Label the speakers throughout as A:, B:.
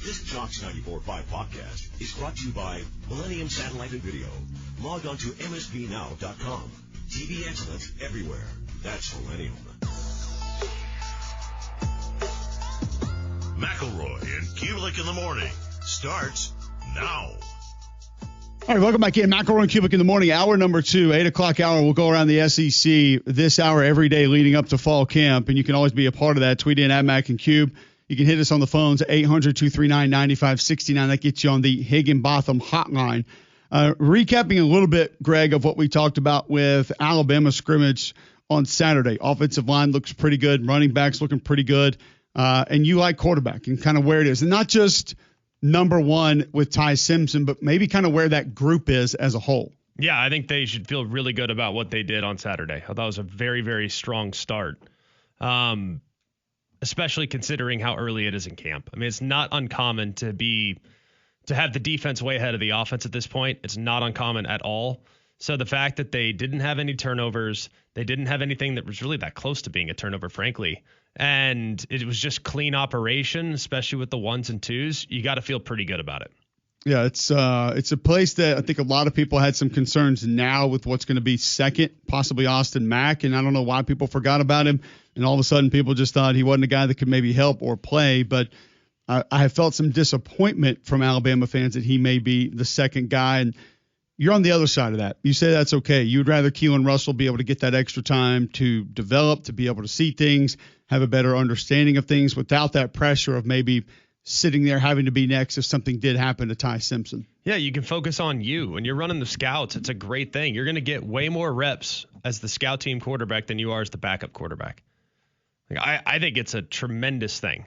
A: This Jocks 94.5 podcast is brought to you by Millennium Satellite and Video. Log on to msbnow.com. TV excellence everywhere. That's Millennium. McElroy and Cubelic in the morning starts now.
B: All right, welcome back in. McElroy and Cubelic in the morning, hour number 2, 8 o'clock hour. We'll go around the SEC this hour every day leading up to fall camp, and you can always be a part of that. Tweet in at Mac and Cube. You can hit us on the phones at 800-239-9569. That gets you on the Higginbotham hotline. Recapping a little bit, Greg, of what we talked about with Alabama scrimmage on Saturday. Offensive line looks pretty good. Running backs looking pretty good. And you like quarterback and kind of where it is. And not just number one with Ty Simpson, but maybe kind of where that group is as a whole.
C: Yeah, I think they should feel really good about what they did on Saturday. I thought it was a very, very strong start. Especially considering how early it is in camp. I mean, it's not uncommon to have the defense way ahead of the offense at this point. It's not uncommon at all. So the fact that they didn't have any turnovers, they didn't have anything that was really that close to being a turnover, frankly, and it was just clean operation, especially with the 1s and 2s, you got to feel pretty good about it.
B: Yeah, it's a place that I think a lot of people had some concerns now with what's going to be second, possibly Austin Mack, and I don't know why people forgot about him. And all of a sudden, people just thought he wasn't a guy that could maybe help or play. But I have felt some disappointment from Alabama fans that he may be the second guy. And you're on the other side of that. You say that's okay. You'd rather Keelan Russell be able to get that extra time to develop, to be able to see things, have a better understanding of things without that pressure of maybe sitting there having to be next if something did happen to Ty Simpson.
C: Yeah, you can focus on you. When you're running the scouts, it's a great thing. You're going to get way more reps as the scout team quarterback than you are as the backup quarterback. I think it's a tremendous thing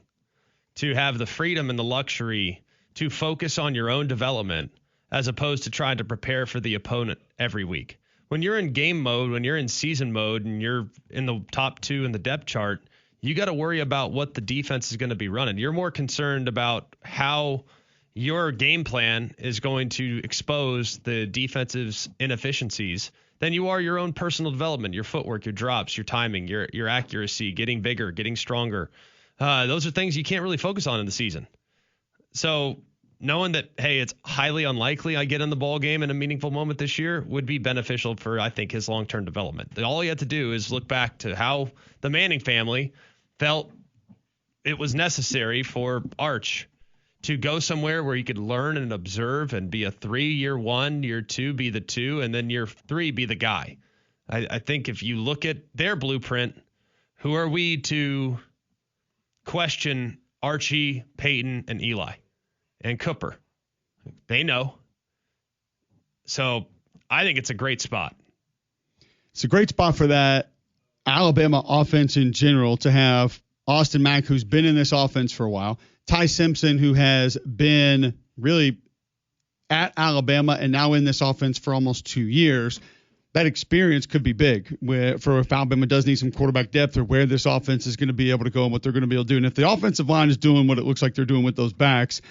C: to have the freedom and the luxury to focus on your own development as opposed to trying to prepare for the opponent every week. When you're in game mode, when you're in season mode, and you're in the top 2 in the depth chart, you got to worry about what the defense is going to be running. You're more concerned about how your game plan is going to expose the defensive's inefficiencies than you are your own personal development, your footwork, your drops, your timing, your accuracy, getting bigger, getting stronger. Those are things you can't really focus on in the season. So knowing that, hey, it's highly unlikely I get in the ball game in a meaningful moment this year would be beneficial for, I think, his long-term development. All you have to do is look back to how the Manning family felt it was necessary for Arch to go somewhere where he could learn and observe and be a 3, year 1, year 2, be the 2, and then year 3, be the guy. I think if you look at their blueprint, who are we to question Archie, Peyton, and Eli and Cooper? They know. So I think it's a great spot.
B: It's a great spot for that Alabama offense in general to have Austin Mack, who's been in this offense for a while, Ty Simpson, who has been really at Alabama and now in this offense for almost 2 years. That experience could be big for if Alabama does need some quarterback depth or where this offense is going to be able to go and what they're going to be able to do. And if the offensive line is doing what it looks like they're doing with those backs,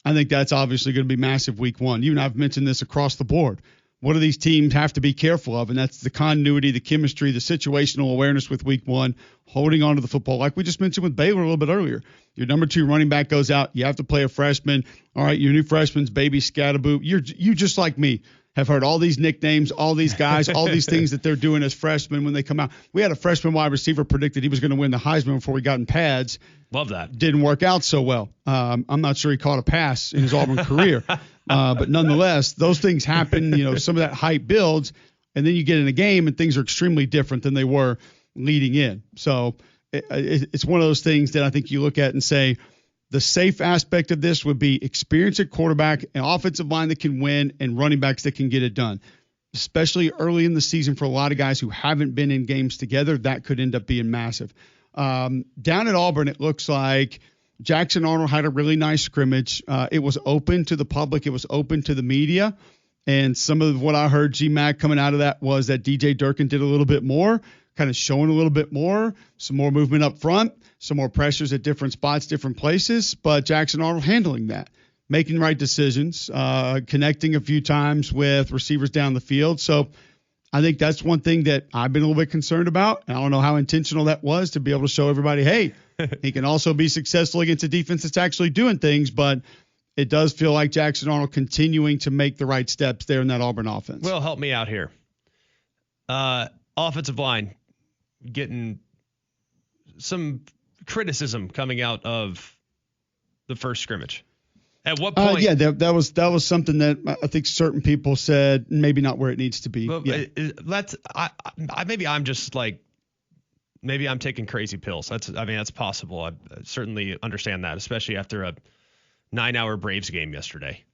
B: I think that's obviously going to be massive week 1. You and I have mentioned this across the board. What do these teams have to be careful of? And that's the continuity, the chemistry, the situational awareness with week 1, holding on to the football. Like we just mentioned with Baylor a little bit earlier. Your number 2 running back goes out. You have to play a freshman. All right, your new freshman's baby Scatterboo. You just like me have heard all these nicknames, all these guys, all these things that they're doing as freshmen when they come out. We had a freshman wide receiver predicted he was going to win the Heisman before he got in pads.
C: Love that.
B: Didn't work out so well. I'm not sure he caught a pass in his Auburn career. But nonetheless, those things happen. Some of that hype builds, and then you get in a game and things are extremely different than they were leading in. So it's one of those things that I think you look at and say the safe aspect of this would be experience at quarterback, an offensive line that can win, and running backs that can get it done. Especially early in the season for a lot of guys who haven't been in games together, that could end up being massive. Down at Auburn, it looks like Jackson Arnold had a really nice scrimmage. It was open to the public. It was open to the media. And some of what I heard GMAC coming out of that was that DJ Durkin did a little bit more, kind of showing a little bit more, some more movement up front, some more pressures at different spots, different places. But Jackson Arnold handling that, making right decisions, connecting a few times with receivers down the field. So I think that's one thing that I've been a little bit concerned about. And I don't know how intentional that was to be able to show everybody, hey, he can also be successful against a defense that's actually doing things. But it does feel like Jackson Arnold continuing to make the right steps there in that Auburn offense.
C: Well, help me out here. Offensive line getting some criticism coming out of the first scrimmage. At what point?
B: Yeah, that was something that I think certain people said maybe not where it needs to be.
C: Maybe I'm just like, maybe I'm taking crazy pills. That's possible. I certainly understand that, especially after a 9-hour Braves game yesterday.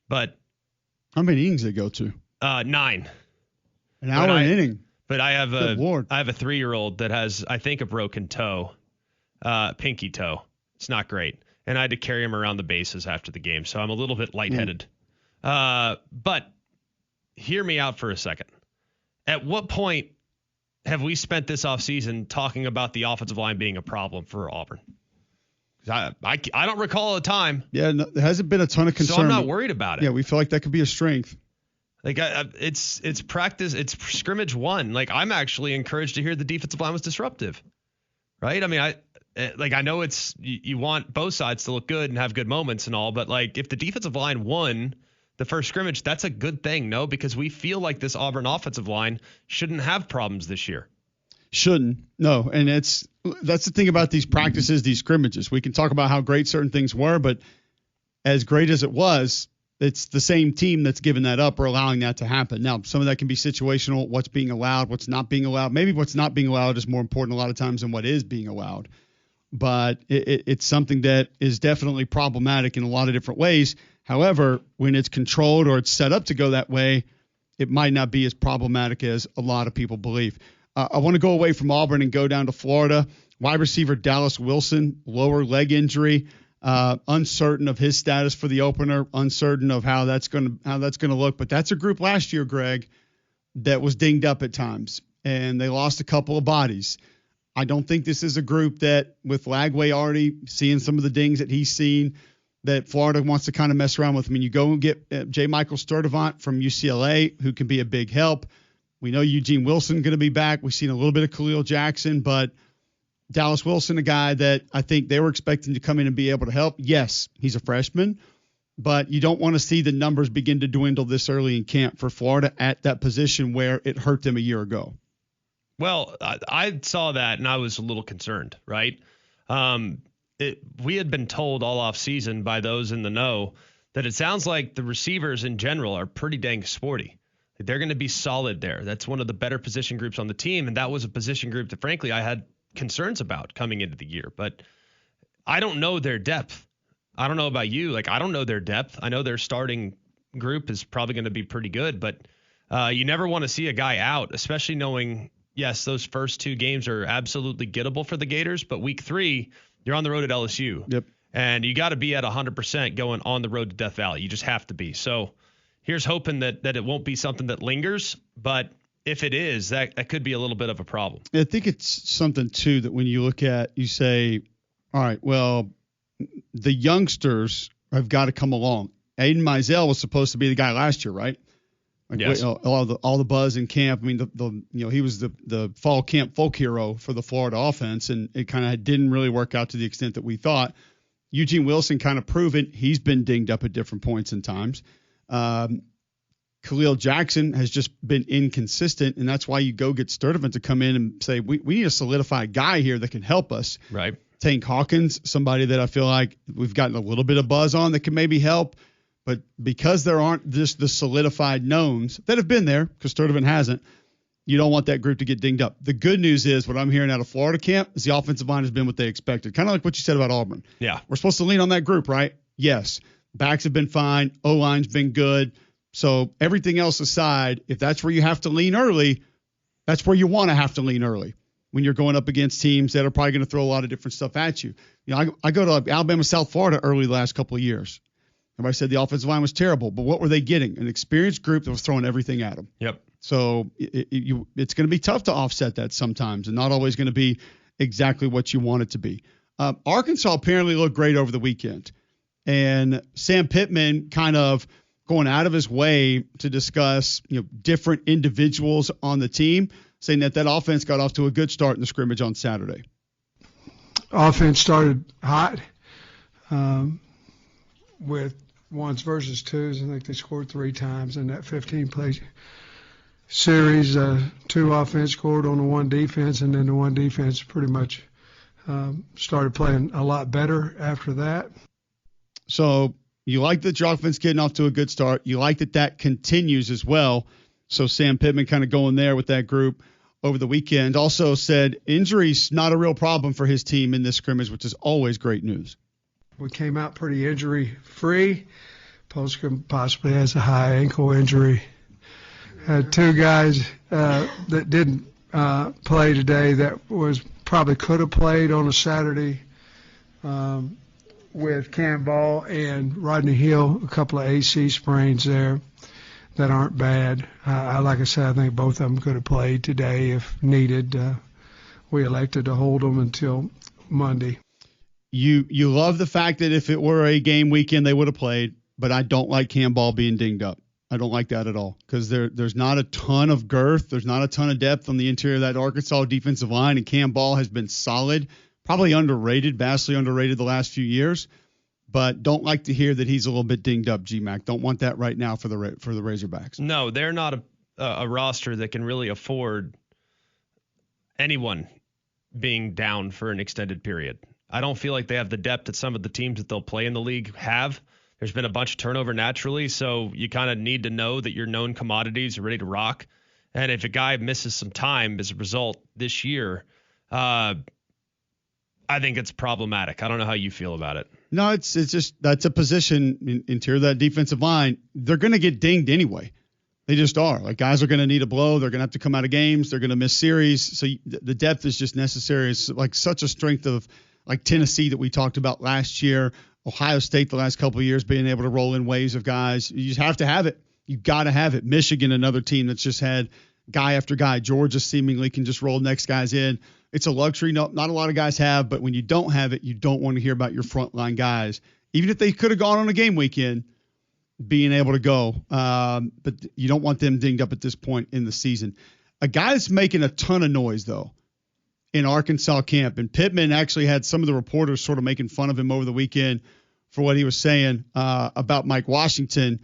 C: But
B: how many innings they go to?
C: 9.
B: An hour an inning.
C: But I have a 3-year-old that has, I think, a broken toe, pinky toe. It's not great. And I had to carry him around the bases after the game, so I'm a little bit lightheaded. But hear me out for a second. At what point have we spent this offseason talking about the offensive line being a problem for Auburn? I don't recall a time.
B: Yeah, no, there hasn't been a ton of concern.
C: So I'm not worried about it.
B: Yeah, we feel like that could be a strength.
C: Like it's practice, it's scrimmage 1. Like I'm actually encouraged to hear the defensive line was disruptive, right? I mean, I know it's you want both sides to look good and have good moments and all, but like if the defensive line won the first scrimmage, that's a good thing, no? Because we feel like this Auburn offensive line shouldn't have problems this year.
B: Shouldn't, no, and that's the thing about these practices, these scrimmages. We can talk about how great certain things were, but as great as it was, it's the same team that's giving that up or allowing that to happen. Now, some of that can be situational, what's being allowed, what's not being allowed. Maybe what's not being allowed is more important a lot of times than what is being allowed. But it's something that is definitely problematic in a lot of different ways. However, when it's controlled or it's set up to go that way, it might not be as problematic as a lot of people believe. I want to go away from Auburn and go down to Florida. Wide receiver Dallas Wilson, lower leg injury. Uncertain of his status for the opener, uncertain of how that's going to look. But that's a group last year, Greg, that was dinged up at times, and they lost a couple of bodies. I don't think this is a group that, with Lagway already seeing some of the dings that he's seen, that Florida wants to kind of mess around with. I mean, you go and get J. Michael Sturdivant from UCLA, who can be a big help. We know Eugene Wilson going to be back. We've seen a little bit of Khalil Jackson, but Dallas Wilson, a guy that I think they were expecting to come in and be able to help. Yes, he's a freshman, but you don't want to see the numbers begin to dwindle this early in camp for Florida at that position where it hurt them a year ago.
C: Well, I saw that and I was a little concerned, right? We had been told all off season by those in the know that it sounds like the receivers in general are pretty dang sporty. They're going to be solid there. That's one of the better position groups on the team, and that was a position group that, frankly, I had concerns about coming into the year. But I don't know their depth. I don't know about you. Like, I don't know their depth. I know their starting group is probably going to be pretty good, but you never want to see a guy out, especially knowing, yes, those first 2 games are absolutely gettable for the Gators, but week 3, you're on the road at LSU.
B: Yep.
C: And you got to be at 100% going on the road to Death Valley. You just have to be. So here's hoping that it won't be something that lingers, but if it is, that could be a little bit of a problem.
B: I think it's something, too, that when you look at, you say, all right, well, the youngsters have got to come along. Aiden Mizell was supposed to be the guy last year, right? Like,
C: yes.
B: All the buzz in camp. I mean, he was the fall camp folk hero for the Florida offense, and it kind of didn't really work out to the extent that we thought. Eugene Wilson kind of proven he's been dinged up at different points in times. Khalil Jackson has just been inconsistent, and that's why you go get Sturdivant to come in and say, we need a solidified guy here that can help us.
C: Right.
B: Tank Hawkins, somebody that I feel like we've gotten a little bit of buzz on that can maybe help. But because there aren't just the solidified knowns that have been there, because Sturdivant hasn't, you don't want that group to get dinged up. The good news is what I'm hearing out of Florida camp is the offensive line has been what they expected. Kind of like what you said about Auburn.
C: Yeah.
B: We're supposed to lean on that group, right? Yes. Backs have been fine. O-line's been good. So everything else aside, if that's where you have to lean early, that's where you want to have to lean early when you're going up against teams that are probably going to throw a lot of different stuff at you. You know, I go to Alabama, South Florida early the last couple of years. Everybody said the offensive line was terrible, but what were they getting? An experienced group that was throwing everything at them.
C: Yep.
B: So it's going to be tough to offset that sometimes, and not always going to be exactly what you want it to be. Arkansas apparently looked great over the weekend, and Sam Pittman kind of going out of his way to discuss, different individuals on the team, saying that offense got off to a good start in the scrimmage on Saturday.
D: Offense started hot with ones versus twos. I think they scored 3 times in that 15-play series. 2 offense scored on the 1 defense, and then the 1 defense pretty much started playing a lot better after that.
B: So you like that your offense getting off to a good start. You like that continues as well. So Sam Pittman kind of going there with that group over the weekend. Also said injuries not a real problem for his team in this scrimmage, which is always great news.
D: We came out pretty injury-free. Poscom possibly has a high ankle injury. Had 2 guys that didn't play today that probably could have played on a Saturday with Cam Ball and Rodney Hill, a couple of AC sprains there that aren't bad. Like I said, I think both of them could have played today if needed. We elected to hold them until Monday.
B: You love the fact that if it were a game weekend, they would have played, but I don't like Cam Ball being dinged up. I don't like that at all because there's not a ton of girth. There's not a ton of depth on the interior of that Arkansas defensive line, and Cam Ball has been solid, probably underrated, vastly underrated the last few years, but don't like to hear that he's a little bit dinged up, G-Mac. Don't want that right now for the Razorbacks.
C: No, they're not a roster that can really afford anyone being down for an extended period. I don't feel like they have the depth that some of the teams that they'll play in the league have. There's been a bunch of turnover naturally, so you kind of need to know that your known commodities are ready to rock. And if a guy misses some time as a result this year, I think it's problematic. I don't know how you feel about it.
B: No, it's just that's a position interior of that defensive line. They're going to get dinged anyway. They just are. Like, guys are going to need a blow. They're going to have to come out of games. They're going to miss series. So the depth is just necessary. It's like such a strength of like Tennessee that we talked about last year, Ohio State the last couple of years being able to roll in waves of guys. You just have to have it. You got to have it. Michigan, another team that's just had guy after guy. Georgia seemingly can just roll next guys in. It's a luxury. No, not a lot of guys have, but when you don't have it, you don't want to hear about your frontline guys. Even if they could have gone on a game weekend, being able to go. But you don't want them dinged up at this point in the season. A guy that's making a ton of noise, though, in Arkansas camp, and Pittman actually had some of the reporters sort of making fun of him over the weekend for what he was saying about Mike Washington,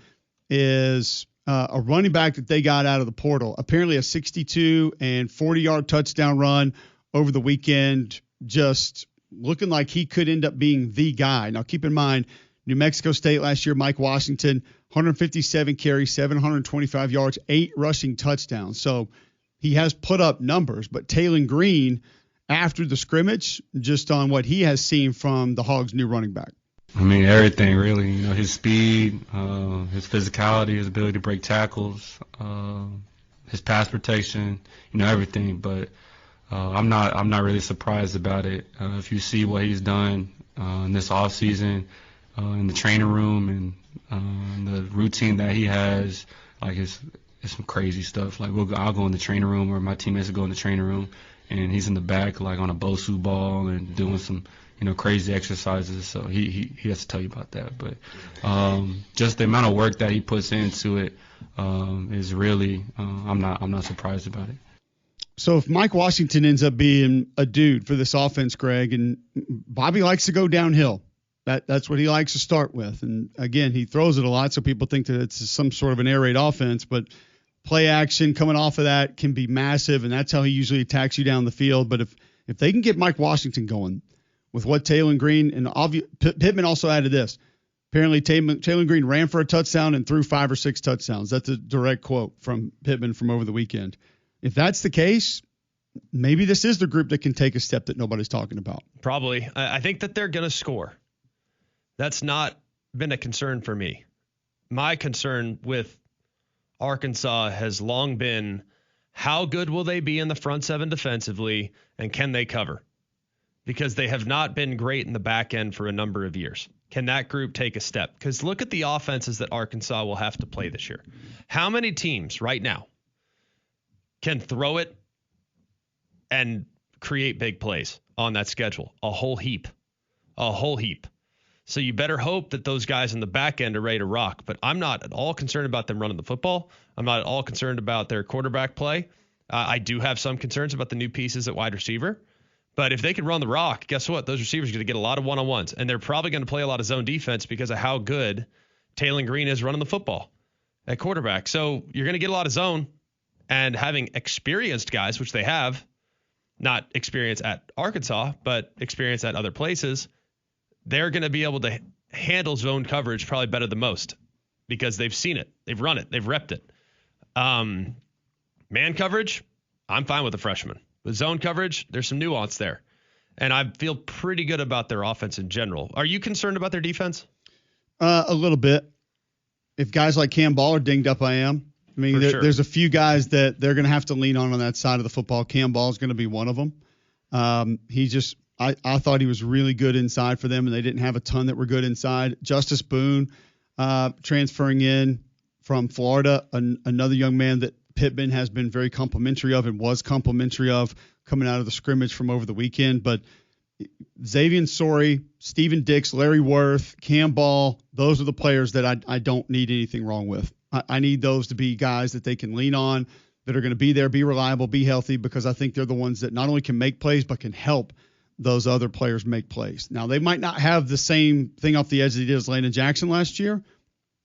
B: is a running back that they got out of the portal. Apparently a 62 and 40-yard touchdown run over the weekend, just looking like he could end up being the guy. Now, keep in mind, New Mexico State last year, Mike Washington, 157 carries, 725 yards, 8 rushing touchdowns. So he has put up numbers, but Taylon Green, after the scrimmage, just on what he has seen from the Hogs' new running back.
E: I mean, everything really. His speed, his physicality, his ability to break tackles, his pass protection, everything. But I'm not really surprised about it. If you see what he's done in this offseason, in the training room and the routine that he has, like it's some crazy stuff. Like I'll go in the training room, or my teammates will go in the training room, and he's in the back like on a Bosu ball and doing some crazy exercises. So he has to tell you about that. But just the amount of work that he puts into it is really I'm not surprised about it.
B: So if Mike Washington ends up being a dude for this offense, Greg, and Bobby likes to go downhill. That's what he likes to start with. And, again, he throws it a lot, so people think that it's some sort of an air raid offense. But play action coming off of that can be massive, and that's how he usually attacks you down the field. But if they can get Mike Washington going with what Taylon Green and Pittman also added this. Apparently, Taylon Green ran for a touchdown and threw 5 or 6 touchdowns. That's a direct quote from Pittman from over the weekend. If that's the case, maybe this is the group that can take a step that nobody's talking about.
C: Probably. I think that they're going to score. That's not been a concern for me. My concern with Arkansas has long been how good will they be in the front seven defensively, and can they cover? Because they have not been great in the back end for a number of years. Can that group take a step? Because look at the offenses that Arkansas will have to play this year. How many teams right now can throw it and create big plays on that schedule? A whole heap. So you better hope that those guys in the back end are ready to rock. But I'm not at all concerned about them running the football. I'm not at all concerned about their quarterback play. I do have some concerns about the new pieces at wide receiver. But if they can run the rock, guess what? Those receivers are going to get a lot of one-on-ones. And they're probably going to play a lot of zone defense because of how good Taylor Green is running the football at quarterback. So you're going to get a lot of zone. And having experienced guys, which they have, not experience at Arkansas, but experience at other places, they're going to be able to handle zone coverage probably better than most because they've seen it. They've run it. They've repped it. Man coverage, I'm fine with the freshman. With zone coverage, there's some nuance there. And I feel pretty good about their offense in general. Are you concerned about their defense?
B: A little bit. If guys like Cam Ball are dinged up, I am. I mean, there's a few guys that they're going to have to lean on that side of the football. Cam Ball is going to be one of them. I thought he was really good inside for them, and they didn't have a ton that were good inside. Justice Boone transferring in from Florida, another young man that Pittman has been very complimentary of and was complimentary of coming out of the scrimmage from over the weekend. But Xavier Sorey, Steven Dix, Larry Worth, Cam Ball, those are the players that I don't need anything wrong with. I need those to be guys that they can lean on, that are going to be there, be reliable, be healthy, because I think they're the ones that not only can make plays but can help those other players make plays. Now, they might not have the same thing off the edge that he did as Landon Jackson last year,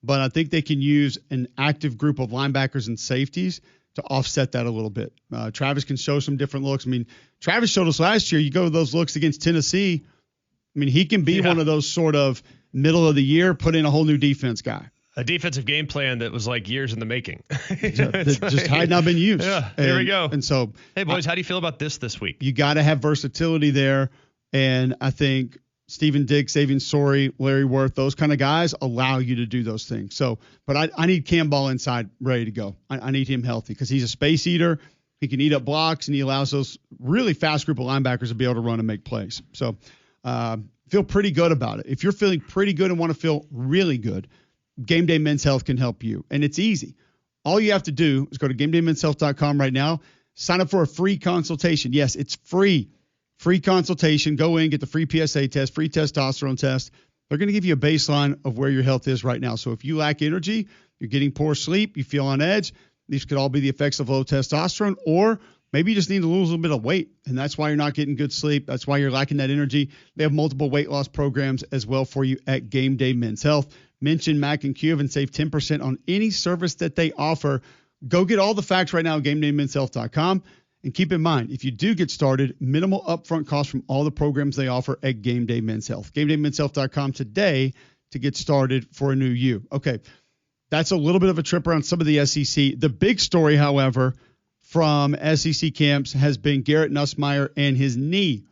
B: but I think they can use an active group of linebackers and safeties to offset that a little bit. Travis can show some different looks. I mean, Travis showed us last year, you go to those looks against Tennessee, I mean, he can be one of those sort of middle of the year, put in a whole new defense guy.
C: A defensive game plan that was like years in the making.
B: Just had not been used.
C: Yeah, there we go.
B: And so,
C: hey, boys, how do you feel about this week?
B: You got to have versatility there. And I think Steven Dix, Xavier Sorey, Larry Worth, those kind of guys allow you to do those things. So, but I need Cam Ball inside ready to go. I need him healthy because he's a space eater. He can eat up blocks, and he allows those really fast group of linebackers to be able to run and make plays. So feel pretty good about it. If you're feeling pretty good and want to feel really good, Game Day Men's Health can help you. And it's easy. All you have to do is go to GameDayMen'sHealth.com right now. Sign up for a free consultation. Yes, it's free. Free consultation. Go in, get the free PSA test, free testosterone test. They're going to give you a baseline of where your health is right now. So if you lack energy, you're getting poor sleep, you feel on edge, these could all be the effects of low testosterone, or maybe you just need to lose a little bit of weight, and that's why you're not getting good sleep. That's why you're lacking that energy. They have multiple weight loss programs as well for you at Game Day Men's Health. Mention Mac and Cube and save 10% on any service that they offer. Go get all the facts right now at GameDayMen'sHealth.com. And keep in mind, if you do get started, minimal upfront cost from all the programs they offer at Game Day Men's Health. GameDayMen'sHealth.com today to get started for a new you. Okay, that's a little bit of a trip around some of the SEC. The big story, however, from SEC camps has been Garret Nussmeier and his knee,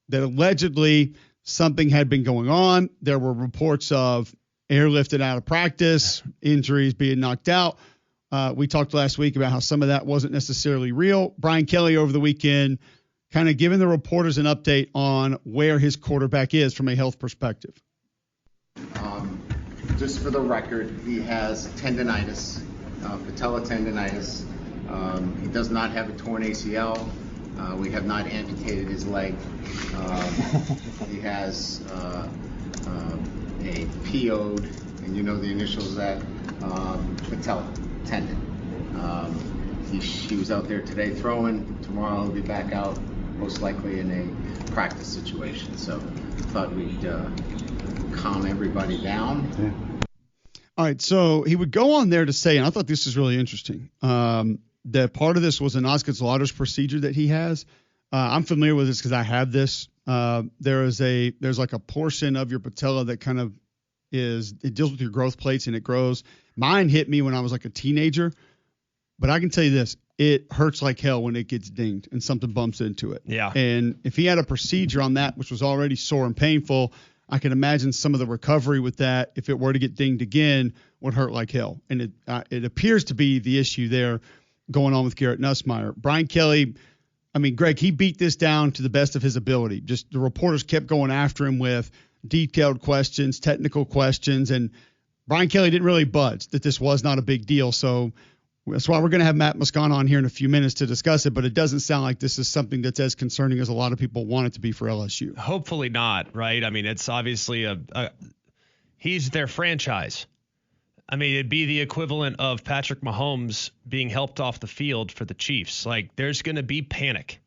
B: that allegedly something had been going on. There were reports of airlifted out of practice, injuries being knocked out. We talked last week about how some of that wasn't necessarily real. Brian Kelly over the weekend kind of giving the reporters an update on where his quarterback is from a health perspective.
F: Just for the record, he has tendonitis, patella tendonitis. He does not have a torn ACL. We have not amputated his leg. He has a PO'd, and you know the initials of that, patella tendon. He was out there today throwing. Tomorrow he'll be back out, most likely in a practice situation. So thought we'd calm everybody down.
B: Yeah. All right, so he would go on there to say, and I thought this was really interesting, that part of this was an Oscar Slaughter's procedure that he has. I'm familiar with this because I have this. There's like a portion of your patella that kind of it deals with your growth plates and it grows. Mine hit me when I was like a teenager, but I can tell you this, it hurts like hell when it gets dinged and something bumps into it.
C: Yeah.
B: And if he had a procedure on that, which was already sore and painful, I can imagine some of the recovery with that, if it were to get dinged again, would hurt like hell. And it appears to be the issue there going on with Garret Nussmeier. Brian Kelly, I mean, Greg, he beat this down to the best of his ability. Just the reporters kept going after him with detailed questions, technical questions, and Brian Kelly didn't really budge that this was not a big deal. So That's why we're going to have Matt Moscona on here in a few minutes to discuss it, but it doesn't sound like this is something that's as concerning as a lot of people want it to be for LSU.
C: Hopefully not, right? I mean, it's obviously he's their franchise. I mean, it'd be the equivalent of Patrick Mahomes being helped off the field for the Chiefs. Like, there's going to be panic.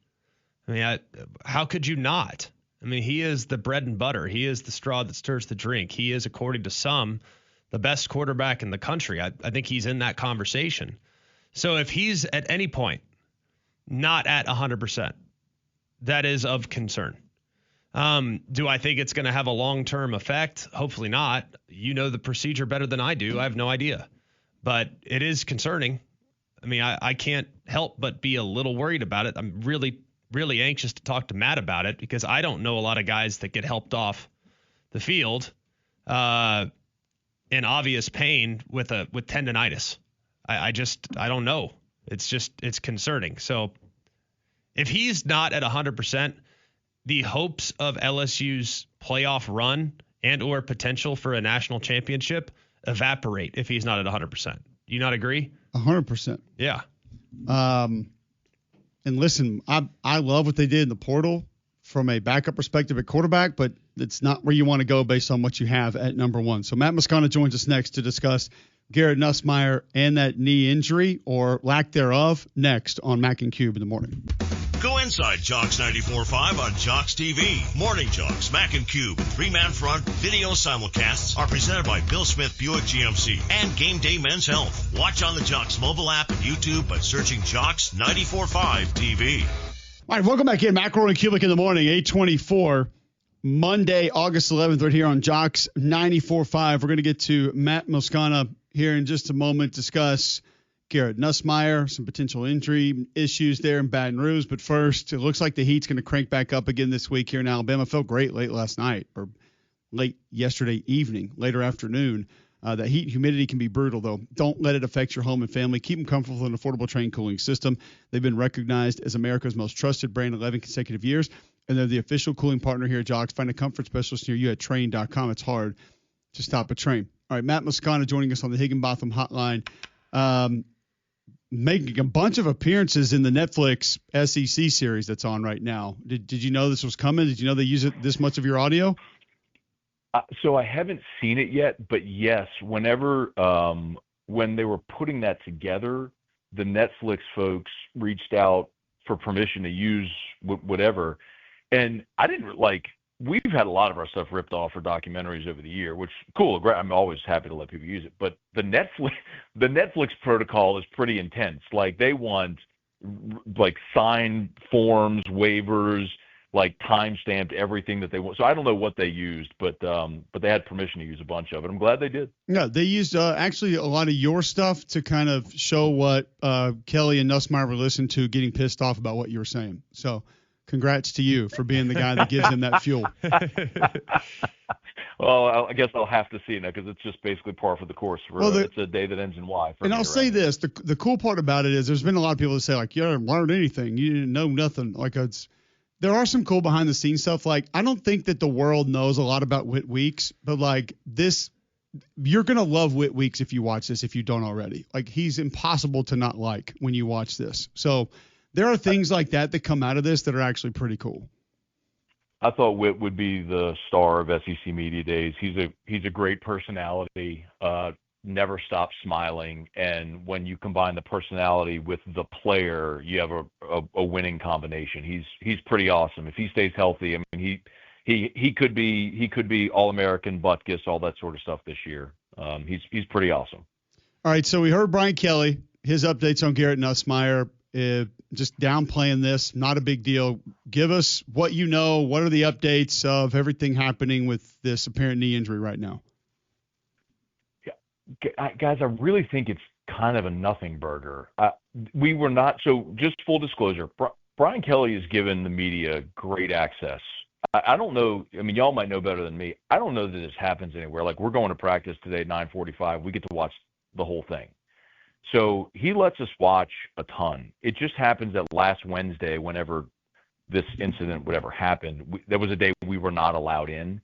C: I mean, how could you not? I mean, he is the bread and butter. He is the straw that stirs the drink. He is, according to some, the best quarterback in the country. I think he's in that conversation. So if he's at any point not at 100%, that is of concern. Do I think it's going to have a long-term effect? Hopefully not. You know the procedure better than I do. I have no idea. But it is concerning. I mean, I can't help but be a little worried about it. I'm really, really anxious to talk to Matt about it because I don't know a lot of guys that get helped off the field in obvious pain with tendonitis. I don't know. It's concerning. So if he's not at 100%, the hopes of LSU's playoff run and or potential for a national championship evaporate if he's not at 100%. Do you not agree?
B: 100%.
C: Yeah.
B: And listen, I love what they did in the portal from a backup perspective at quarterback, but it's not where you want to go based on what you have at number one. So Matt Moscona joins us next to discuss Garret Nussmeier and that knee injury or lack thereof next on Mac and Cube in the morning.
A: Go inside Jocks 94.5 on Jocks TV. Morning Jocks, Mac and Cube, and three-man front video simulcasts are presented by Bill Smith Buick GMC and Game Day Men's Health. Watch on the Jocks mobile app and YouTube by searching Jocks 94.5 TV.
B: All right, welcome back in. McElroy Cubelic in the morning, 8:24, Monday, August 11th, right here on Jocks 94.5. We're going to get to Matt Moscona here in just a moment, discuss Garret Nussmeier, some potential injury issues there in Baton Rouge. But first, it looks like the heat's going to crank back up again this week here in Alabama. Felt great late last night or late yesterday evening, later afternoon. That heat and humidity can be brutal, though. Don't let it affect your home and family. Keep them comfortable with an affordable Trane cooling system. They've been recognized as America's most trusted brand 11 consecutive years, and they're the official cooling partner here at Jocks. Find a comfort specialist near you at Trane.com. It's hard to stop a Trane. All right, Matt Moscona joining us on the Higginbotham hotline. Making a bunch of appearances in the Netflix SEC series that's on right now. Did you know this was coming? Did you know they use it this much of your audio?
G: So I haven't seen it yet, but yes, whenever when they were putting that together, the Netflix folks reached out for permission to use whatever, and I didn't like. We've had a lot of our stuff ripped off for documentaries over the year, which cool. Great. I'm always happy to let people use it. But the Netflix protocol is pretty intense. Like they want like signed forms, waivers, like time-stamped everything that they want. So I don't know what they used, but they had permission to use a bunch of it. I'm glad they did.
B: Yeah, they used actually a lot of your stuff to kind of show what Kelly and Nussmeier were listening to, getting pissed off about what you were saying. So congrats to you for being the guy that gives them that fuel.
G: Well, I guess I'll have to see now because it's just basically par for the course. It's a day that ends in Y.
B: And I'll say this: the cool part about it is there's been a lot of people that say like, you didn't learn anything, you didn't know nothing. Like there are some cool behind the scenes stuff. Like I don't think that the world knows a lot about Whit Weeks, but like this, you're gonna love Whit Weeks if you watch this if you don't already. Like he's impossible to not like when you watch this. So there are things like that come out of this that are actually pretty cool.
G: I thought Whit would be the star of SEC Media Days. He's a great personality, never stops smiling, and when you combine the personality with the player, you have a winning combination. He's pretty awesome. If he stays healthy, I mean he could be All-American, Butkus, all that sort of stuff this year. He's pretty awesome.
B: All right, so we heard Brian Kelly, his updates on Garret Nussmeier. Just downplaying this, not a big deal. Give us what you know. What are the updates of everything happening with this apparent knee injury right now?
G: Yeah, guys, I really think it's kind of a nothing burger. We were not, so just full disclosure, Brian Kelly has given the media great access. I don't know, I mean, y'all might know better than me. I don't know that this happens anywhere. Like we're going to practice today at 9:45. We get to watch the whole thing. So he lets us watch a ton. It just happens that last Wednesday, whenever this incident, whatever happened, there was a day we were not allowed in.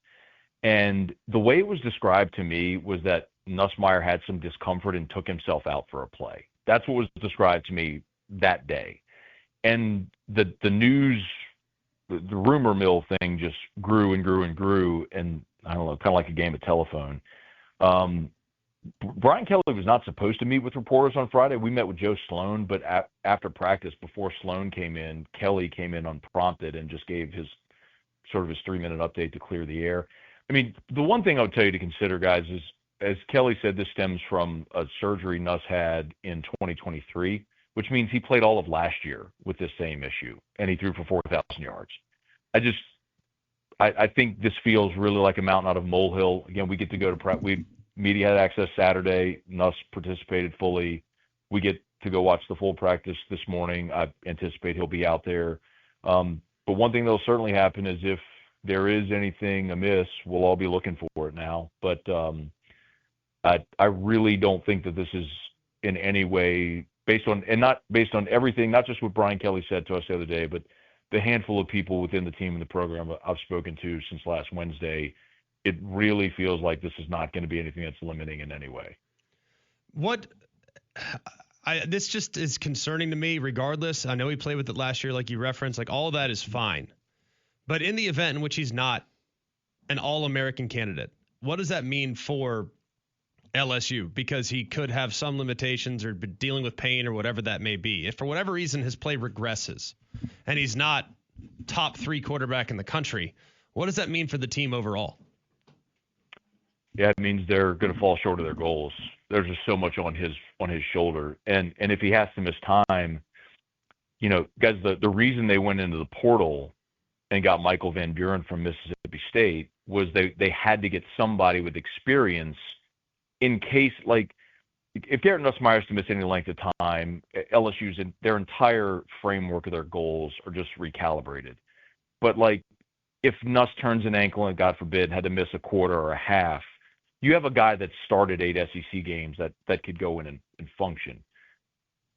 G: And the way it was described to me was that Nussmeier had some discomfort and took himself out for a play. That's what was described to me that day. And the news, the rumor mill thing just grew and grew and grew, and I don't know, kind of like a game of telephone. Brian Kelly was not supposed to meet with reporters on Friday. We met with Joe Sloan, but after practice, before Sloan came in, Kelly came in unprompted and just gave his 3-minute update to clear the air. I mean, the one thing I would tell you to consider, guys, is, as Kelly said, this stems from a surgery Nuss had in 2023, which means he played all of last year with this same issue, and he threw for 4,000 yards. I think this feels really like a mountain out of molehill. Again, we get to go to media had access Saturday. Nuss participated fully. We get to go watch the full practice this morning. I anticipate he'll be out there. But one thing that'll certainly happen is if there is anything amiss, we'll all be looking for it now. But I really don't think that this is in any way not based on everything, not just what Brian Kelly said to us the other day, but the handful of people within the team and the program I've spoken to since last Wednesday. It really feels like this is not going to be anything that's limiting in any way.
C: This just is concerning to me regardless. I know he played with it last year, like you referenced, like all that is fine. But in the event in which he's not an All-American candidate, what does that mean for LSU? Because he could have some limitations or be dealing with pain or whatever that may be. If for whatever reason his play regresses and he's not top 3 quarterback in the country, what does that mean for the team overall?
G: Yeah, it means they're going to fall short of their goals. There's just so much on his shoulder, and if he has to miss time, guys, the reason they went into the portal and got Michael Van Buren from Mississippi State was they had to get somebody with experience in case, like, if Garret Nussmeier is to miss any length of time, LSU's their entire framework of their goals are just recalibrated. But like, if Nuss turns an ankle and, God forbid, had to miss a quarter or a half, you have a guy that started 8 SEC games that could go in and function.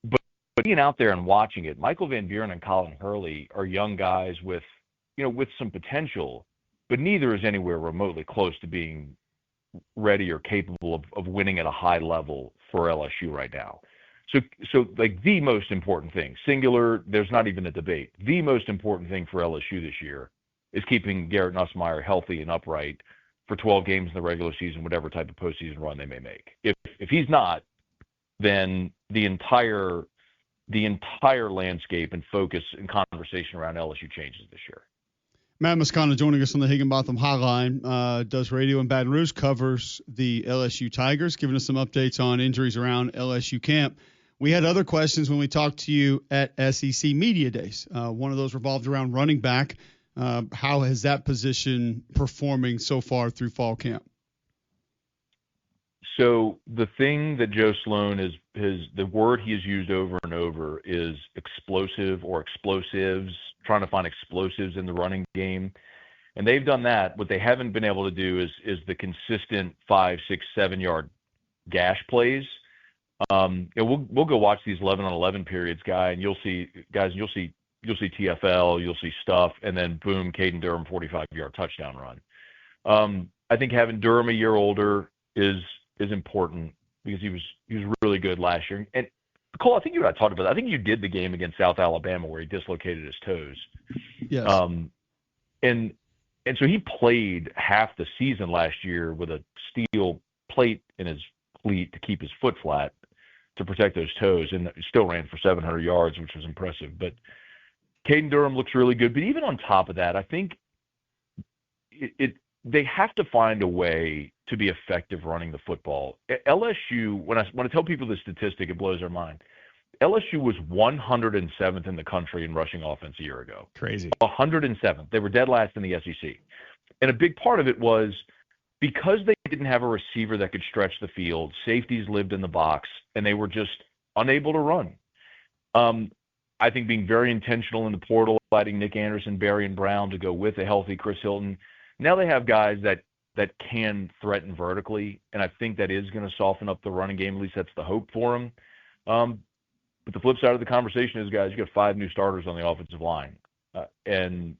G: But being out there and watching it, Michael Van Buren and Colin Hurley are young guys with some potential, but neither is anywhere remotely close to being ready or capable of winning at a high level for LSU right now. So like, the most important thing, singular, there's not even a debate. The most important thing for LSU this year is keeping Garret Nussmeier healthy and upright for 12 games in the regular season, whatever type of postseason run they may make. If he's not, then the entire landscape and focus and conversation around LSU changes this year.
B: Matt Moscona joining us on the Higginbotham Hotline, does radio in Baton Rouge, covers the LSU Tigers, giving us some updates on injuries around LSU camp. We had other questions when we talked to you at SEC Media Days. One of those revolved around running back. How has that position performing so far through fall camp?
G: So the thing that Joe Sloan the word he has used over and over is explosive or explosives, trying to find explosives in the running game. And they've done that. What they haven't been able to do is the consistent 5, 6, 7-yard gash plays. We'll go watch these 11-on-11 periods, and you'll see TFL, you'll see stuff, and then boom, Caden Durham 45-yard touchdown run. I think having Durham a year older is important because he was really good last year. And Cole, I think you and I talked about that. I think you did the game against South Alabama where he dislocated his toes.
B: Yes.
G: And so he played half the season last year with a steel plate in his cleat to keep his foot flat to protect those toes, and still ran for 700 yards, which was impressive. But Caden Durham looks really good. But even on top of that, I think they have to find a way to be effective running the football. LSU, when I tell people the statistic, it blows their mind. LSU was 107th in the country in rushing offense a year ago.
C: Crazy.
G: 107th. They were dead last in the SEC. And a big part of it was because they didn't have a receiver that could stretch the field, safeties lived in the box, and they were just unable to run. I think being very intentional in the portal, adding Nick Anderson, Barry, and Brown to go with a healthy Chris Hilton. Now they have guys that can threaten vertically, and I think that is going to soften up the running game. At least that's the hope for them. But the flip side of the conversation is, guys, you got 5 new starters on the offensive line. And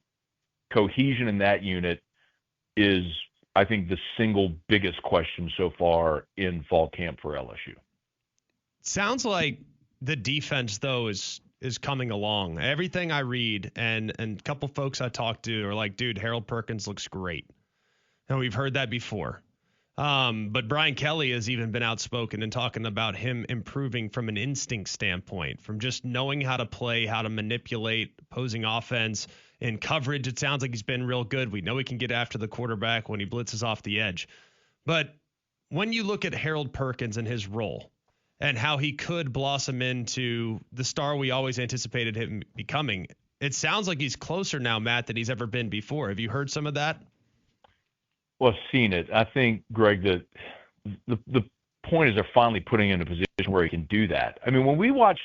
G: cohesion in that unit is, I think, the single biggest question so far in fall camp for LSU.
C: Sounds like the defense, though, is coming along. Everything I read and a couple folks I talked to are like, dude, Harold Perkins looks great. And we've heard that before. But Brian Kelly has even been outspoken in talking about him improving from an instinct standpoint, from just knowing how to play, how to manipulate opposing offense. In coverage, it sounds like he's been real good. We know he can get after the quarterback when he blitzes off the edge. But when you look at Harold Perkins and his role and how he could blossom into the star we always anticipated him becoming, it sounds like he's closer now, Matt, than he's ever been before. Have you heard some of that?
G: Well, I've seen it. I think, Greg, that the point is they're finally putting him in a position where he can do that. I mean, when we watch,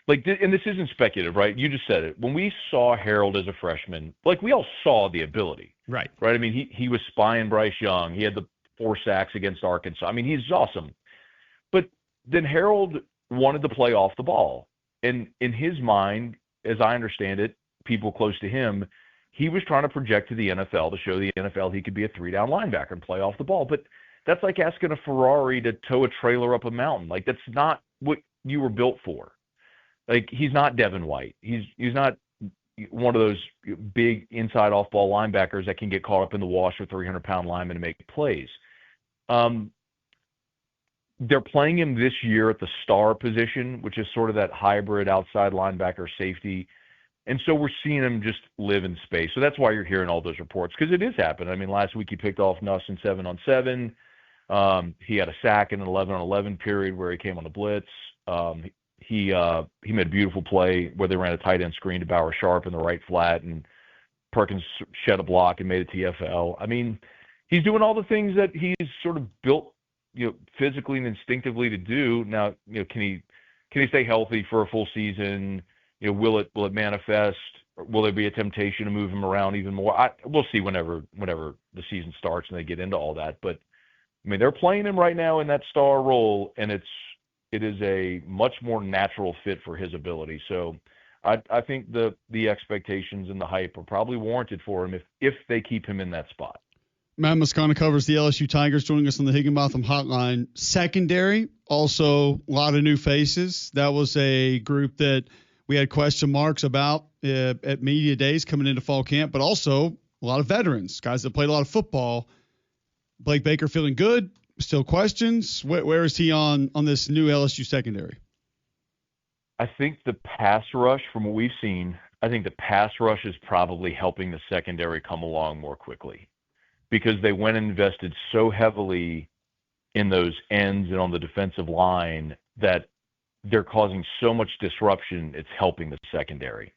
G: and this isn't speculative, right? You just said it. When we saw Harold as a freshman, we all saw the ability.
C: Right.
G: Right? I mean, he was spying Bryce Young. He had the 4 sacks against Arkansa. I mean, he's awesome. But then Harold wanted to play off the ball. And in his mind, as I understand it, people close to him, he was trying to project to the NFL to show the NFL he could be a 3-down linebacker and play off the ball. But that's like asking a Ferrari to tow a trailer up a mountain. That's not what you were built for. He's not Devin White. He's not one of those big inside off-ball linebackers that can get caught up in the wash with 300-pound linemen and make plays. They're playing him this year at the star position, which is sort of that hybrid outside linebacker safety. And so we're seeing him just live in space. So that's why you're hearing all those reports, because it is happening. I mean, last week he picked off Nuss in 7-on-7. He had a sack in an 11-on-11 period where he came on a blitz. He made a beautiful play where they ran a tight end screen to Bauer Sharp in the right flat, and Perkins shed a block and made a TFL. I mean, he's doing all the things that he's sort of built, physically and instinctively to do. Now, can he stay healthy for a full season? Will it manifest? Will there be a temptation to move him around even more? We'll see whenever the season starts and they get into all that. But I mean, they're playing him right now in that star role, and it is a much more natural fit for his ability. So I think the expectations and the hype are probably warranted for him if they keep him in that spot.
B: Matt Moscona covers the LSU Tigers, joining us on the Higginbotham Hotline. Secondary, also a lot of new faces. That was a group that we had question marks about at media days coming into fall camp, but also a lot of veterans, guys that played a lot of football. Blake Baker feeling good, still questions. Where is he on this new LSU secondary?
G: I think the pass rush, from what we've seen, I think the pass rush is probably helping the secondary come along more quickly, because they went and invested so heavily in those ends and on the defensive line that they're causing so much disruption, it's helping the secondary.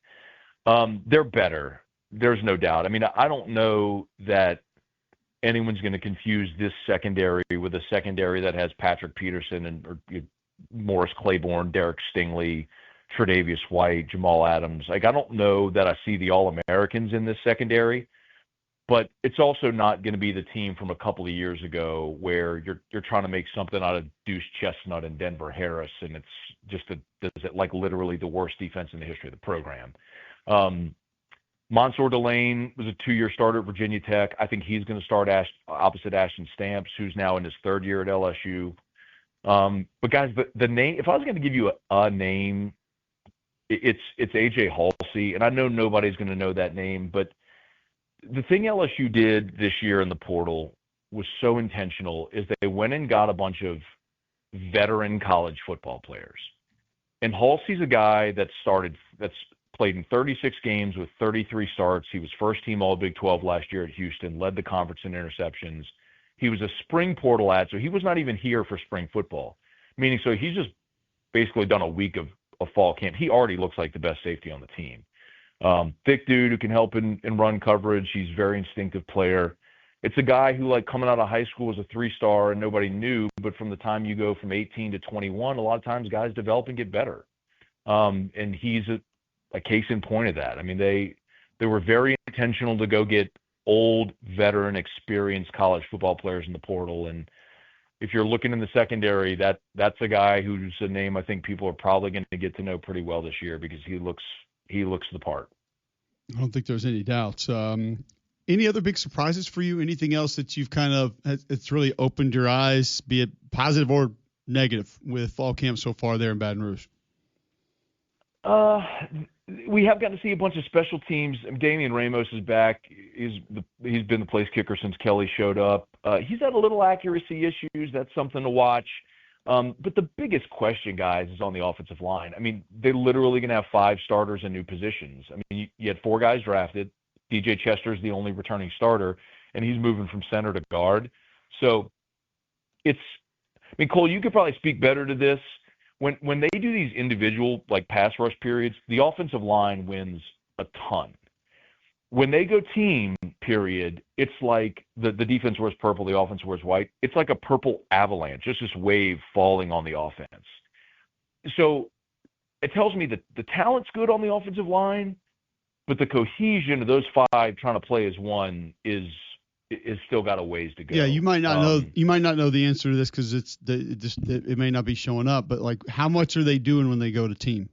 G: They're better. There's no doubt. I mean, I don't know that anyone's going to confuse this secondary with a secondary that has Patrick Peterson or Morris Claiborne, Derek Stingley, Tre'Davious White, Jamal Adams. I don't know that I see the All-Americans in this secondary, but it's also not going to be the team from a couple of years ago where you're trying to make something out of Deuce Chestnut and Denver Harris, and it's just literally the worst defense in the history of the program. Mansour Delane was a 2-year starter at Virginia Tech. I think he's going to start opposite Ashton Stamps, who's now in his 3rd year at LSU. But guys, the name, if I was going to give you a name, it's AJ Halsey, and I know nobody's going to know that name, but the thing LSU did this year in the portal was so intentional, is they went and got a bunch of veteran college football players. And Halsey's a guy that's played in 36 games with 33 starts. He was first team All Big 12 last year at Houston, led the conference in interceptions. He was a spring portal ad, so he was not even here for spring football, meaning so he's just basically done a week of fall camp. He already looks like the best safety on the team. Thick dude who can help in run coverage. He's a very instinctive player. It's a guy who, coming out of high school was a 3-star and nobody knew, but from the time you go from 18 to 21, a lot of times guys develop and get better. And he's a case in point of that. I mean, they were very intentional to go get old, veteran, experienced college football players in the portal. And if you're looking in the secondary, that's a guy who's a name I think people are probably going to get to know pretty well this year, because he looks the part.
B: I don't think there's any doubts. Any other big surprises for you? Anything else that you've it's really opened your eyes, be it positive or negative, with fall camp so far there in Baton Rouge?
G: We have gotten to see a bunch of special teams. Damian Ramos is back. He's been the place kicker since Kelly showed up. He's had a little accuracy issues. That's something to watch. But the biggest question, guys, is on the offensive line. I mean, they're literally going to have 5 starters in new positions. I mean, you had 4 guys drafted. DJ Chester is the only returning starter, and he's moving from center to guard. So Cole, you could probably speak better to this. When they do these individual pass rush periods, the offensive line wins a ton. When they go team period, it's like the defense wears purple, the offense wears white. It's like a purple avalanche, just this wave falling on the offense. So it tells me that the talent's good on the offensive line, but the cohesion of those 5 trying to play as one is still got a ways to go.
B: Yeah, you might not know. You might not know the answer to this because it may not be showing up. But how much are they doing when they go to team?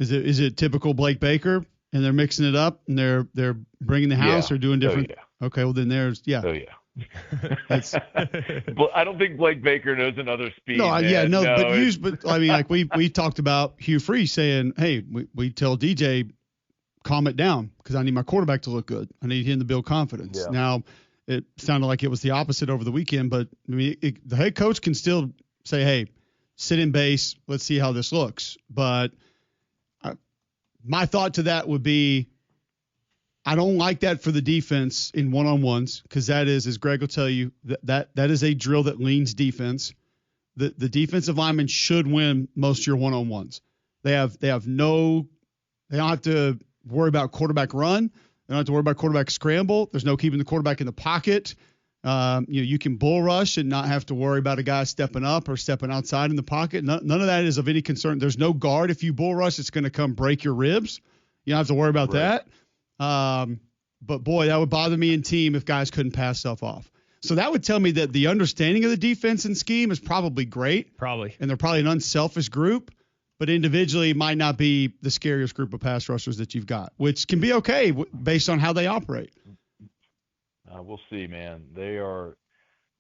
B: Is it typical Blake Baker and they're mixing it up and they're bringing the house or doing different?
G: Oh, yeah.
B: Okay, well then there's
G: Oh yeah. Well, I don't think Blake Baker knows another speed.
B: No,
G: man.
B: yeah, no, but I mean, we talked about Hugh Freeze saying, hey, we tell DJ, calm it down because I need my quarterback to look good. I need him to build confidence.
G: Yeah.
B: Now, it sounded like it was the opposite over the weekend, but I mean, the head coach can still say, hey, sit in base. Let's see how this looks. But my thought to that would be, I don't like that for the defense in one-on-ones because that is, as Greg will tell you, that is a drill that leans defense. The defensive linemen should win most of your one-on-ones. They don't have to worry about quarterback run. They don't have to worry about quarterback scramble. There's no keeping the quarterback in the pocket. You can bull rush and not have to worry about a guy stepping up or stepping outside in the pocket. None of that is of any concern. There's no guard. If you bull rush, it's going to come break your ribs. You don't have to worry about that. But boy, that would bother me in team if guys couldn't pass stuff off. So that would tell me that the understanding of the defense and scheme is probably great.
C: Probably.
B: And they're probably an unselfish group, but individually might not be the scariest group of pass rushers that you've got, which can be okay based on how they operate.
G: We'll see, man. They are,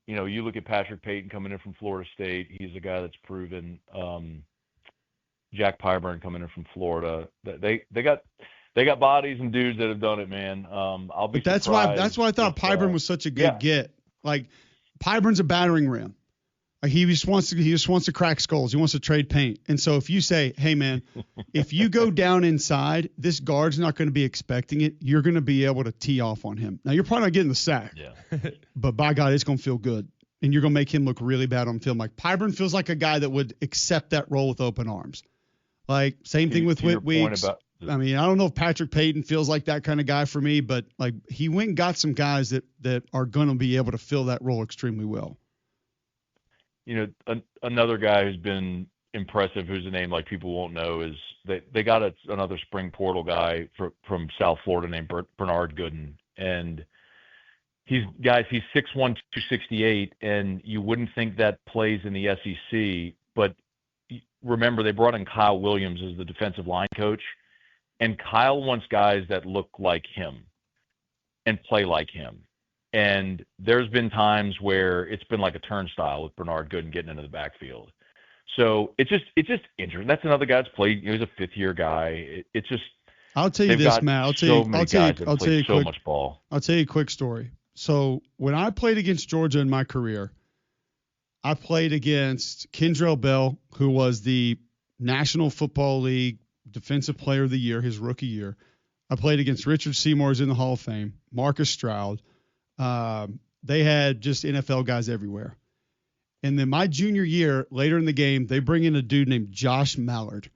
G: you look at Patrick Payton coming in from Florida State. He's a guy that's proven. Jack Pyburn coming in from Florida. They got bodies and dudes that have done it, man. I'll be
B: surprised. That's why I thought Pyburn was such a good get. Like, Pyburn's a battering ram. Like, he just wants to crack skulls. He wants to trade paint. And so if you say, hey, man, if you go down inside, this guard's not going to be expecting it. You're going to be able to tee off on him. Now, you're probably not getting the sack.
G: Yeah.
B: But by God, it's going to feel good. And you're going to make him look really bad on film. Like, Pyburn feels like a guy that would accept that role with open arms. Like, same thing with Whit Weeks. I mean, I don't know if Patrick Payton feels like that kind of guy for me, but like, he went and got some guys that are going to be able to fill that role extremely well.
G: Another guy who's been impressive, who's a name like people won't know, is they got another spring portal guy from South Florida named Bernard Gooden. And he's 6'1", 268, and you wouldn't think that plays in the SEC, but remember, they brought in Kyle Williams as the defensive line coach, and Kyle wants guys that look like him and play like him. And there's been times where it's been like a turnstile with Bernard Gooden getting into the backfield. So it's just interesting. That's another guy that's played. He's a 5th-year guy. It's just.
B: I'll tell you this, Matt. I'll tell you
G: much ball.
B: I'll tell you a quick story. So when I played against Georgia in my career, I played against Kendrell Bell, who was the National Football League Defensive Player of the Year, his rookie year. I played against Richard Seymour, who's in the Hall of Fame, Marcus Stroud. They had just NFL guys everywhere. And then my junior year, later in the game, they bring in a dude named Josh Mallard.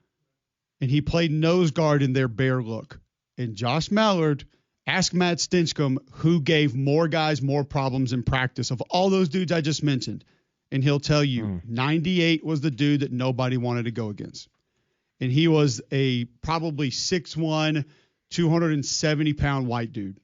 B: And he played nose guard in their bear look. And Josh Mallard asked Matt Stinchcomb who gave more guys more problems in practice of all those dudes I just mentioned. And he'll tell you 98 was the dude that nobody wanted to go against. And he was a probably 6'1", 270-pound white dude.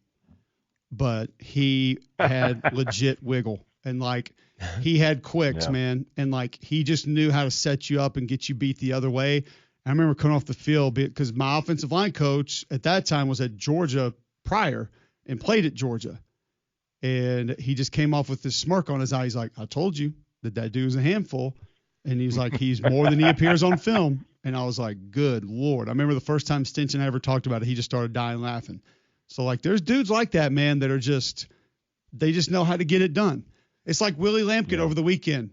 B: But he had legit wiggle. And, like, he had quicks, man. And, like, he just knew how to set you up and get you beat the other way. I remember coming off the field because my offensive line coach at that time was at Georgia prior and played at Georgia. And he just came off with this smirk on his eye. He's like, I told you that dude was a handful. And he's like, he's more than he appears on film. And I was like, good Lord. I remember the first time Stinson ever talked about it, he just started dying laughing. So, like, there's dudes like that, man, that are they just know how to get it done. It's like Willie Lampkin over the weekend.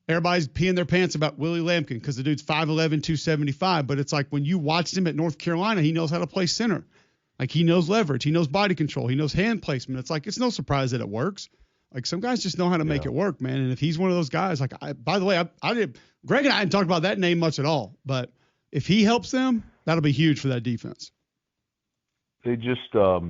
B: Everybody's peeing their pants about Willie Lampkin because the dude's 5'11", 275. But it's like when you watched him at North Carolina, he knows how to play center. Like, he knows leverage. He knows body control. He knows hand placement. It's like, it's no surprise that it works. Like, some guys just know how to make it work, man. And if he's one of those guys, like, by the way, Greg and I hadn't talked about that name much at all. But if he helps them, that'll be huge for that defense.
G: They just the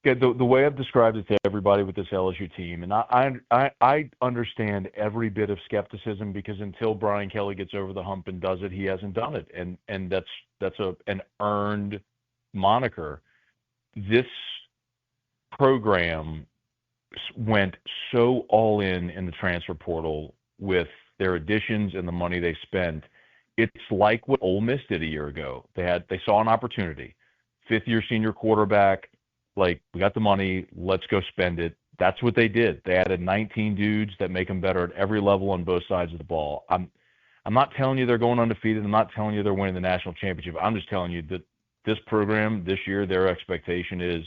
G: way I've described it to everybody with this LSU team, and I understand every bit of skepticism, because until Brian Kelly gets over the hump and does it, he hasn't done it, and that's an earned moniker. This program went so all in the transfer portal with their additions and the money they spent. It's like what Ole Miss did a year ago. They saw an opportunity. Fifth-year senior quarterback, like, we got the money, let's go spend it. That's what they did. They added 19 dudes that make them better at every level on both sides of the ball. I'm not telling you they're going undefeated. I'm not telling you they're winning the national championship. I'm just telling you that this program this year, their expectation is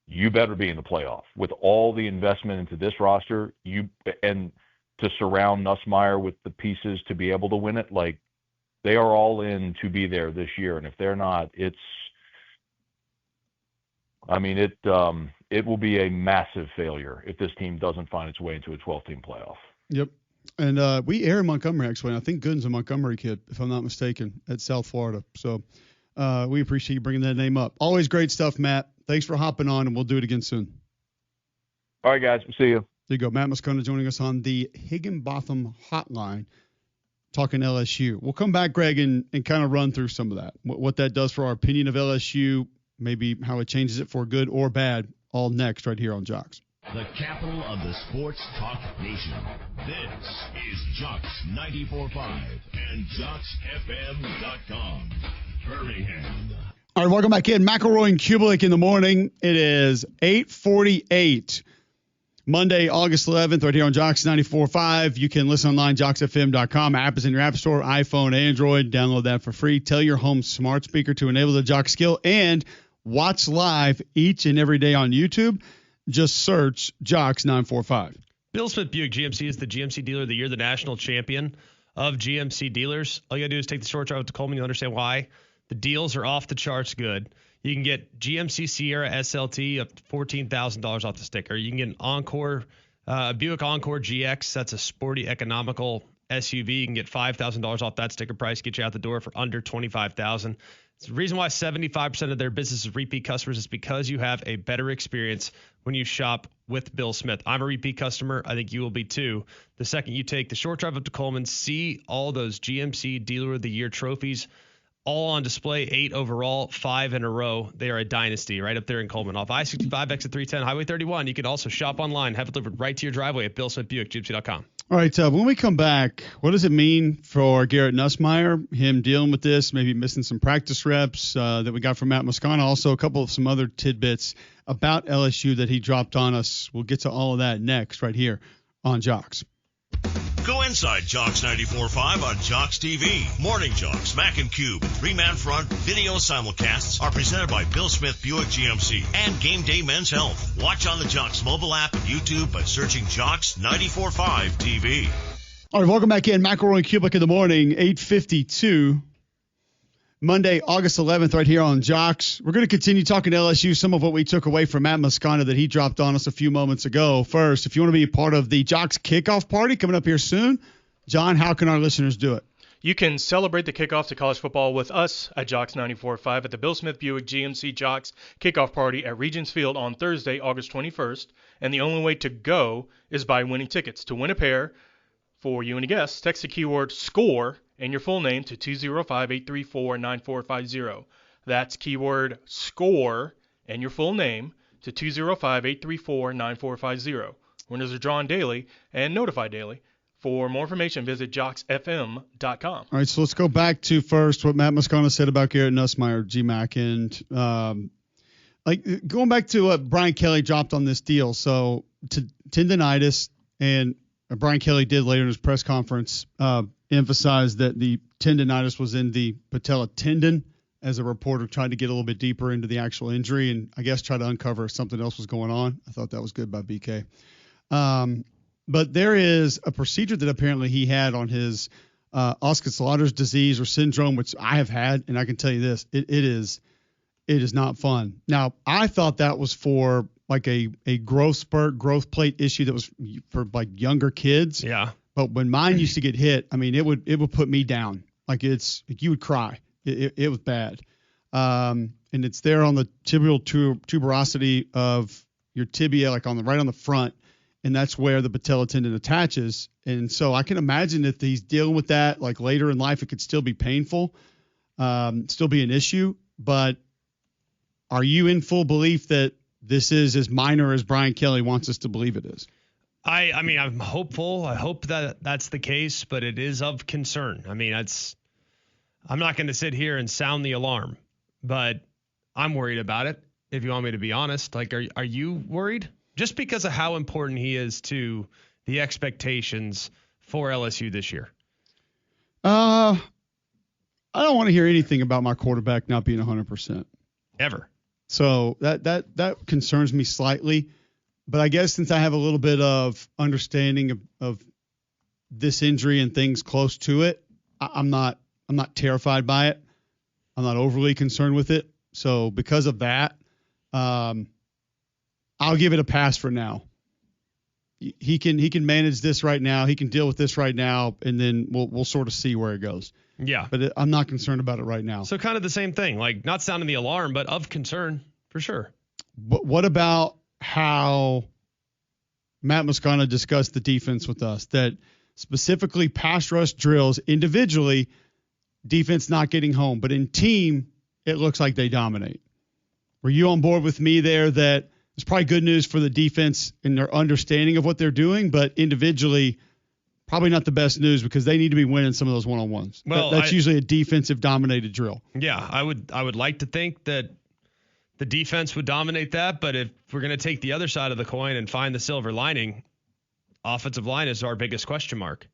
G: you better be in the playoff. With all the investment into this roster, and to surround Nussmeier with the pieces to be able to win it, like, they are all in to be there this year. And if they're not, it will be a massive failure if this team doesn't find its way into a 12-team playoff.
B: Yep. And we air in Montgomery, actually. I think Gooden's a Montgomery kid, if I'm not mistaken, at South Florida. So we appreciate you bringing that name up. Always great stuff, Matt. Thanks for hopping on, and we'll do it again soon.
G: All right, guys. We'll see you.
B: There you go. Matt Moscona joining us on the Higginbotham Hotline, talking LSU. We'll come back, Greg, and kind of run through some of that, what that does for our opinion of LSU, maybe how it changes it for good or bad, all next right here on Jocks.
A: The capital of the sports talk nation. This is Jocks 94.5 and JocksFM.com. Birmingham.
B: All right, welcome back in. McElroy and Cubelic in the morning. It is 8:48. Monday, August 11th, right here on Jocks 94.5. You can listen online, JocksFM.com. App is in your app store, iPhone, Android. Download that for free. Tell your home smart speaker to enable the Jock skill, and watch live each and every day on YouTube. Just search Jocks 945.
C: Bill Smith Buick GMC is the GMC dealer of the year, the national champion of GMC dealers. All you got to do is take the short drive up to Coleman. You'll understand why. The deals are off the charts good. You can get GMC Sierra SLT up to $14,000 off the sticker. You can get an Encore, Buick Encore GX. That's a sporty, economical SUV. You can get $5,000 off that sticker price, get you out the door for under $25,000. It's the reason why 75% of their business is repeat customers is because you have a better experience when you shop with Bill Smith. I'm a repeat customer. I think you will be too. The second you take the short drive up to Coleman, see all those GMC Dealer of the Year trophies, all on display, 8 overall, 5 in a row. They are a dynasty right up there in Coleman. Off I-65, exit 310, Highway 31. You can also shop online, have it delivered right to your driveway at BillSmithBuickGMC.com.
B: All right, when we come back, what does it mean for Garret Nussmeier, him dealing with this, maybe missing some practice reps that we got from Matt Moscona, also a couple of some other tidbits about LSU that he dropped on us. We'll get to all of that next right here on Jocks.
A: Go inside Jocks 94.5 on Jocks TV. Morning Jocks, Mac and Cube, and three-man front video simulcasts are presented by Bill Smith Buick GMC and Game Day Men's Health. Watch on the Jocks mobile app and YouTube by searching Jocks 94.5 TV.
B: All right, welcome back in. McElroy Cubelic in the morning, 8:52. Monday, August 11th, right here on Jocks. We're going to continue talking to LSU, some of what we took away from Matt Moscona that he dropped on us a few moments ago. First, if you want to be a part of the Jocks kickoff party coming up here soon, John, how can our listeners do it?
H: You can celebrate the kickoff to college football with us at Jocks 94.5 at the Bill Smith Buick GMC Jocks kickoff party at Regents Field on Thursday, August 21st. And the only way to go is by winning tickets. To win a pair for you and a guest, text the keyword SCORE and your full name to 205-834-9450. That's keyword SCORE and your full name to 205-834-9450. Winners are drawn daily and notified daily. For more information, visit JocksFM.com.
B: All right, so let's go back to first what Matt Moscona said about Garret Nussmeier, GMAC, and going back to what Brian Kelly dropped on this deal. So tendinitis, and Brian Kelly did later in his press conference emphasized that the tendonitis was in the patella tendon, as a reporter tried to get a little bit deeper into the actual injury and I guess try to uncover if something else was going on. I thought that was good by BK. But there is a procedure that apparently he had on his Osgood-Schlatters disease or syndrome, which I have had, and I can tell you this, it is not fun. Now, I thought that was for like a growth spurt, growth plate issue that was for like younger kids.
C: Yeah.
B: But when mine used to get hit, I mean, it would put me down. Like you would cry. It was bad. And it's there on the tibial tuberosity of your tibia, like right on the front. And that's where the patella tendon attaches. And so I can imagine if he's dealing with that, like later in life, it could still be painful, still be an issue. But are you in full belief that this is as minor as Brian Kelly wants us to believe it is?
C: I mean, I'm hopeful. I hope that that's the case, but it is of concern. I mean, I'm not going to sit here and sound the alarm, but I'm worried about it. If you want me to be honest, like, are you worried? Just because of how important he is to the expectations for LSU this year?
B: I don't want to hear anything about my quarterback not being 100%.
C: Ever.
B: So that concerns me slightly. But I guess since I have a little bit of understanding of this injury and things close to it, I'm not terrified by it. I'm not overly concerned with it. So because of that, I'll give it a pass for now. He can manage this right now. He can deal with this right now, and then we'll sort of see where it goes.
C: Yeah.
B: But I'm not concerned about it right now.
C: So kind of the same thing, like not sounding the alarm, but of concern for sure.
B: What about how Matt Moscona discussed the defense with us, that specifically pass rush drills individually, defense not getting home, but in team, it looks like they dominate. Were you on board with me there that it's probably good news for the defense in their understanding of what they're doing, but individually, probably not the best news because they need to be winning some of those one-on-ones.
C: Well,
B: that's usually a defensive dominated drill.
C: Yeah, I would like to think that the defense would dominate that, but if we're going to take the other side of the coin and find the silver lining, offensive line is our biggest question mark.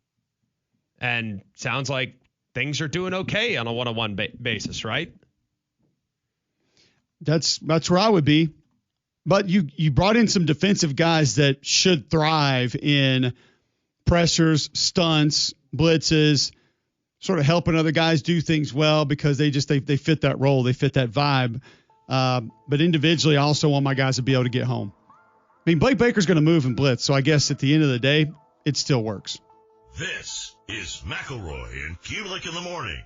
C: And sounds like things are doing okay on a one-on-one basis, right?
B: That's where I would be. But you brought in some defensive guys that should thrive in pressures, stunts, blitzes, sort of helping other guys do things well because they fit that role, they fit that vibe. But individually, I also want my guys to be able to get home. I mean, Blake Baker's going to move and blitz, so I guess at the end of the day, it still works.
A: This is McElroy and Cubelic in the morning.